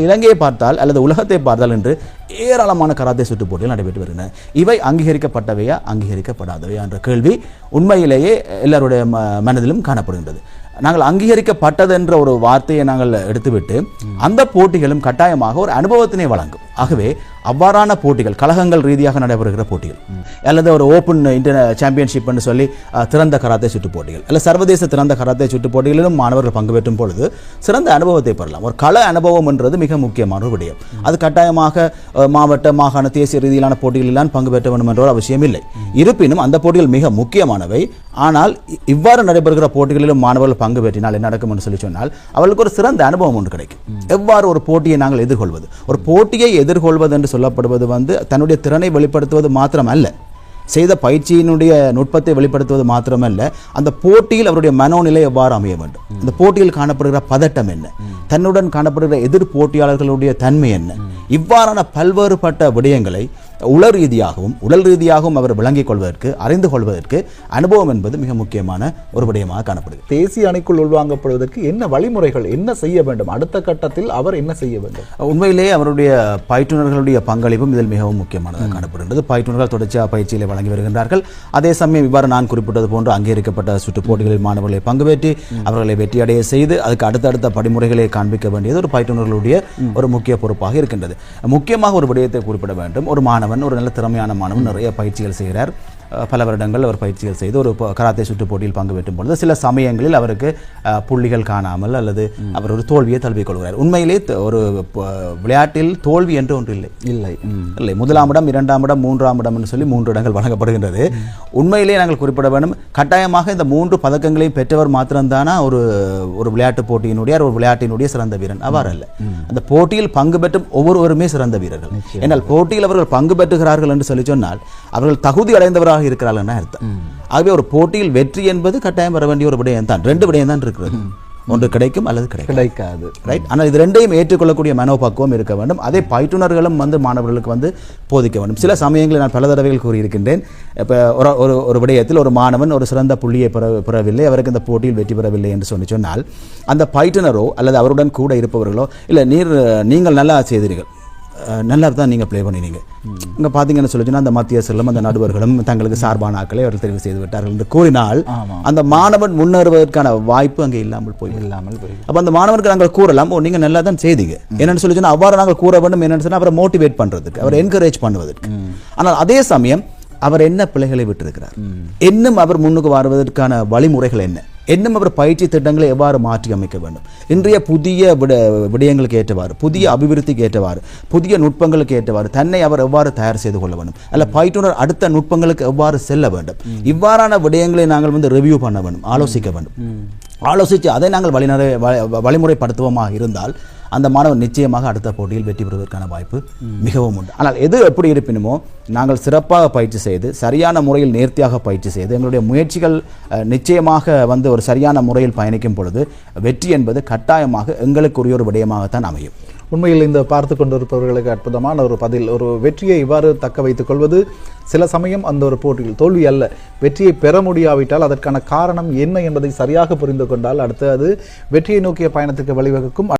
இலங்கையை பார்த்தால் அல்லது உலகத்தை பார்த்தால் என்று ஏராளமான கராத்தே சுற்று போட்டிகள் நடைபெற்று வருகின்றன. இவை அங்கீகரிக்கப்பட்டவையா அங்கீகரிக்கப்படாதவையா என்ற கேள்வி உண்மையிலேயே எல்லாருடைய மனதிலும் காணப்படுகின்றது. நாங்கள் அங்கீகரிக்கப்பட்டது என்ற ஒரு வார்த்தையை நாங்கள் எடுத்துவிட்டு அந்த போட்டிகளும் கட்டாயமாக ஒரு அனுபவத்தினை வழங்கும். ஆகவே அவ்வாறான போட்டிகள் கழகங்கள் ரீதியாக நடைபெறுகிற போட்டிகள் அல்லது ஒரு ஓப்பன் சாம்பியன்ஷிப் என்று சொல்லி திறந்த கராத்தே சுற்று போட்டிகள் அல்ல சர்வதேச திறந்த கராத்தே சுற்று போட்டிகளிலும் மாணவர்கள் பங்கு பெற்றும் பொழுது சிறந்த அனுபவத்தை பெறலாம். ஒரு கள அனுபவம் என்றது மிக முக்கியமான ஒரு விடயம். அது கட்டாயமாக மாவட்ட மாகாண தேசிய ரீதியிலான போட்டிகளில் பங்கு பெற்ற வேண்டும் என்ற ஒரு அவசியம் இல்லை. இருப்பினும் அந்த போட்டிகள் மிக முக்கியமானவை. ஆனால் இவ்வாறு நடைபெறுகிற போட்டிகளிலும் மாணவர்கள் பங்கு பெற்றினால் என்ன நடக்கும் என்று சொல்லி சொன்னால் அவர்களுக்கு ஒரு சிறந்த அனுபவம் ஒன்று கிடைக்கும். எவ்வாறு ஒரு போட்டியை நாங்கள் எதிர்கொள்வது, ஒரு போட்டியை எதிர்கொள்வது என்று சொல்லப்படுவது தன்னுடைய திறனை வெளிப்படுத்துவது மாத்திரமல்ல, செய்த பயிற்சியினுடைய நுட்பத்தை வெளிப்படுத்துவது மாத்திரமல்ல, அந்த போட்டியில் அவருடைய மனோநிலை எவ்வாறு அமைய வேண்டும், இந்த போட்டியில் காணப்படுகிற பதட்டம் என்ன, தன்னுடன் காணப்படுகிற எதிர் போட்டியாளர்களுடைய தன்மை என்ன, இவ்வாறான பல்வேறுபட்ட விடயங்களை உடல் ரீதியாகவும் அவர் விளங்கிக் கொள்வதற்கு அறிந்து கொள்வதற்கு அனுபவம் என்பது மிக முக்கியமான ஒரு விடயமாக காணப்படுகிறது. தேசிய அணிக்குள் உள்வாங்கப்படுவதற்கு என்ன வழிமுறைகள், என்ன செய்ய வேண்டும், அடுத்த கட்டத்தில் அவர் என்ன செய்ய வேண்டும்? உண்மையிலேயே அவருடைய பயிற்றுநர்களுடைய பங்களிப்பும் இதில் மிகவும் முக்கியமானதாக காணப்படுகின்றது. பயிற்றுநர்கள் தொடர்ச்சியாக பயிற்சிகளை வழங்கி வருகின்றார்கள். அதே சமயம் இவ்வாறு நான் குறிப்பிட்டது போன்று அங்கீகரிக்கப்பட்ட சுற்று போட்டிகளில் மாணவர்களை பங்கு பெற்றி அவர்களை வெற்றியடைய செய்து அதுக்கு அடுத்தடுத்த படிமுறைகளை காண்பிக்க வேண்டியது ஒரு பயிற்றுநர்களுடைய ஒரு முக்கிய பொறுப்பாக இருக்கின்றது. முக்கியமாக ஒரு விடயத்தை குறிப்பிட வேண்டும். ஒரு மாணவன், ஒரு நல்ல திறமையான மாணவன் நிறைய பயிற்சிகள் செய்கிறார். பல வருடங்கள் அவர் பயிற்சிகள் செய்து ஒரு கராத்தே சுற்று போட்டியில் பங்கு பெற்றும் பொழுது சில சமயங்களில் அவருக்கு புள்ளிகள் காணாமல் அல்லது அவர் ஒரு தோல்வியை தழுவிக்கொள்கிறார். உண்மையிலே ஒரு விளையாட்டில் தோல்வி என்று ஒன்று இல்லை. முதலாம் இடம், இரண்டாம் இடம், மூன்றாம் இடம் என்று சொல்லி 3 இடங்கள் வழங்கப்படுகின்றது. உண்மையிலேயே நாங்கள் குறிப்பிட வேண்டும், கட்டாயமாக இந்த 3 பதக்கங்களையும் பெற்றவர் மாத்திரம்தானா ஒரு விளையாட்டு போட்டியினுடைய ஒரு விளையாட்டினுடைய சிறந்த வீரன்? அவ்வாறு அல்ல. அந்த போட்டியில் பங்கு பெற்றும் ஒவ்வொருவருமே சிறந்த வீரர்கள். ஏனால் போட்டியில் அவர்கள் பங்கு பெற்றுகிறார்கள் என்று சொல்லி சொன்னால் அவர்கள் தகுதி அடைந்தவராக இருக்கிறார்கள் அர்த்தம். ஆகவே ஒரு போட்டியில் வெற்றி என்பது கட்டாயம் வர வேண்டிய ஒரு விடயம் தான். 2 விடயம் தான் இருக்கிறது. ஒன்று கிடைக்கும் அல்லது கிடைக்காது. ரைட். ஆனால் இது ரெண்டையும் ஏற்றுக்கொள்ளக்கூடிய மனோபக்குவம் இருக்க வேண்டும். அதே பயிற்றுநர்களும் மாணவர்களுக்கு போதிக்க வேண்டும். சில சமயங்களில் நான் பல தடவைகள் கூறியிருக்கின்றேன். இப்போ ஒரு விடயத்தில் ஒரு மாணவன் ஒரு சிறந்த புள்ளியை பெறவில்லை, அவருக்கு இந்த போட்டியில் வெற்றி பெறவில்லை என்று சொன்னால் அந்த பயிற்றுனரோ அல்லது அவருடன் கூட இருப்பவர்களோ இல்லை நீங்கள் நல்லா செய்தீர்கள், நல்லா தான் நீங்கள் ப்ளே பண்ணினீங்க, இங்கே பார்த்தீங்கன்னு சொல்லிச்சுன்னா அந்த மத்திய செல்லும் அந்த நடுவர்களும் தங்களுக்கு சார்பான ஆக்களை அவர்கள் தெரிவு செய்து விட்டார்கள் என்று கூறினால் அந்த மாணவன் முன்னேறுவதற்கான வாய்ப்பு அங்கே இல்லாமல் போய் அப்போ அந்த மாணவனுக்கு நாங்கள் கூறலாம், நீங்கள் நல்லா தான் செய்தீங்க என்னென்னு சொல்லி சொன்னால் அவ்வாறு நாங்கள் கூற வேண்டும். என்னென்னு சொன்னால் அவரை மோட்டிவேட் பண்ணுறதுக்கு, அவரை என்கரேஜ் பண்ணுவதற்கு. ஆனால் அதே சமயம் அவர் என்ன பிள்ளைகளை விட்டிருக்கிறார், இன்னும் அவர் முன்னுக்கு வருவதற்கான வழிமுறைகள் என்ன, இன்னும் அவர் பயிற்சி திட்டங்களை எவ்வாறு மாற்றி அமைக்க வேண்டும், இன்றைய புதிய விடயங்களுக்கு ஏற்றவாறு, புதிய அபிவிருத்திக்கு ஏற்றவாறு, புதிய நுட்பங்களுக்கு ஏற்றவாறு தன்னை அவர் எவ்வாறு தயார் செய்து கொள்ள வேண்டும், அல்ல பயிற்றுனர் அடுத்த நுட்பங்களுக்கு எவ்வாறு செல்ல வேண்டும், இவ்வாறான விடயங்களை நாங்கள் ரிவ்யூ பண்ண வேண்டும், ஆலோசிக்க வேண்டும். ஆலோசித்து அதை நாங்கள் வழிமுறைப்படுத்துவோமாக இருந்தால் அந்த மாணவர் நிச்சயமாக அடுத்த போட்டியில் வெற்றி பெறுவதற்கான வாய்ப்பு மிகவும் உண்டு. ஆனால் எது எப்படி இருப்பினுமோ நாங்கள் சிறப்பாக பயிற்சி செய்து சரியான முறையில் நேர்த்தியாக பயிற்சி செய்து எங்களுடைய முயற்சிகள் நிச்சயமாக ஒரு சரியான முறையில் பயணிக்கும் பொழுது வெற்றி என்பது கட்டாயமாக எங்களுக்குரிய ஒரு விடயமாகத்தான் அமையும். உண்மையில் இந்த பார்த்து கொண்டிருப்பவர்களுக்கு அற்புதமான ஒரு பதில். ஒரு வெற்றியை இவ்வாறு தக்க வைத்துக் கொள்வது சில சமயம் அந்த ஒரு போட்டியில் தோல்வி அல்ல, வெற்றியை பெற முடியாவிட்டால் அதற்கான காரணம் என்ன என்பதை சரியாக புரிந்து கொண்டால் அடுத்து அது வெற்றியை நோக்கிய பயணத்துக்கு வழிவகுக்கும்.